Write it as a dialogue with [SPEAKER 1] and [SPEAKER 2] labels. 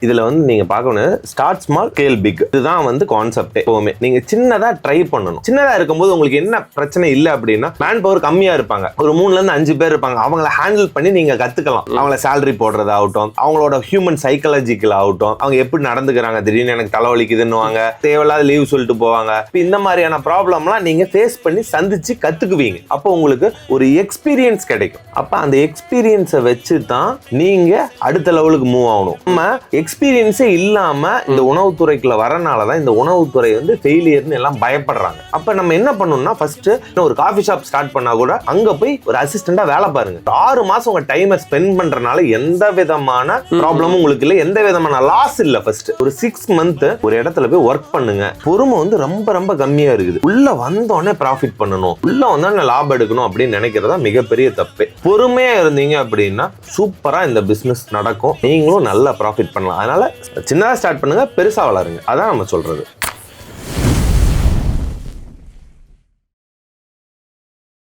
[SPEAKER 1] இதுல வந்து நீங்க பார்க்கணும், ஸ்டார்ட் ஸ்மால் ஸ்கேல் பிக், இதுதான் வந்து கான்செப்ட். எப்பவுமே நீங்க சின்னதா ட்ரை பண்ணணும். சின்னதா இருக்கும்போது உங்களுக்கு என்ன பிரச்சனை இல்லை அப்படின்னா, மேன் பவர் கம்மியா இருப்பாங்க, ஒரு 3ல இருந்து 5 பேர் இருப்பாங்க. அவங்கள ஹேண்டில் பண்ணி நீங்க கத்துக்கலாம். அவங்கள சேலரி போடுறது ஆகட்டும், அவங்களோட ஹியூமன் சைக்காலஜிக்கல் ஆகட்டும், அவங்க எப்படி நடந்துக்கிறாங்க, திடீர்னு எனக்கு தலைவலிக்குதுன்னுவாங்க, தேவையில்லாத லீவ் சொல்லிட்டு போவாங்க. இந்த மாதிரியான ப்ராப்ளம்லாம் நீங்க ஃபேஸ் பண்ணி சந்திச்சு கத்துக்குவீங்க. அப்போ உங்களுக்கு ஒரு எக்ஸ்பீரியன்ஸ் கிடைக்கும். அப்ப அந்த எக்ஸ்பீரியன்ஸை வச்சு தான் நீங்க அடுத்த லெவலுக்கு மூவ் ஆகணும். நம்ம எக்ஸ்பீரியன்ஸே இல்லாம இந்த உணவுத்துறைக்குள்ள வரனாலதான் இந்த உணவுத்துறை வந்து ஃபெயிலியர்னு எல்லாம் பயப்படுறாங்க. அப்ப நம்ம என்ன பண்ணணும்னா, ஃபர்ஸ்ட் ஒரு காஃபி ஷாப் ஸ்டார்ட் பண்ணா கூட அங்க போய் ஒரு அசிஸ்டண்டா வேலை பாருங்க. 6 மாசம் உங்க டைமை ஸ்பெண்ட் பண்றதுனால எந்த விதமான ப்ராப்ளமும் உங்களுக்கு இல்லை, எந்த விதமான லாஸ் இல்ல. ஃபர்ஸ்ட் ஒரு 6 மந்த் ஒரு இடத்துல போய் ஒர்க் பண்ணுங்க. பொறுமை வந்து ரொம்ப ரொம்ப கம்மியா இருக்குது. உள்ள வந்தோடனே ப்ராஃபிட் பண்ணணும், உள்ள வந்தோடனே லாபம் எடுக்கணும் அப்படின்னு நினைக்கிறதா மிகப்பெரிய தப்பு. பொறுமையா இருந்தீங்க அப்படின்னா சூப்பரா இந்த பிசினஸ் நடக்கும், நீங்களும் நல்ல ப்ராஃபிட் பண்ணலாம். அதனால சின்னதா ஸ்டார்ட் பண்ணுங்க, பெருசா வளருங்க. அதான் நம்ம சொல்றது.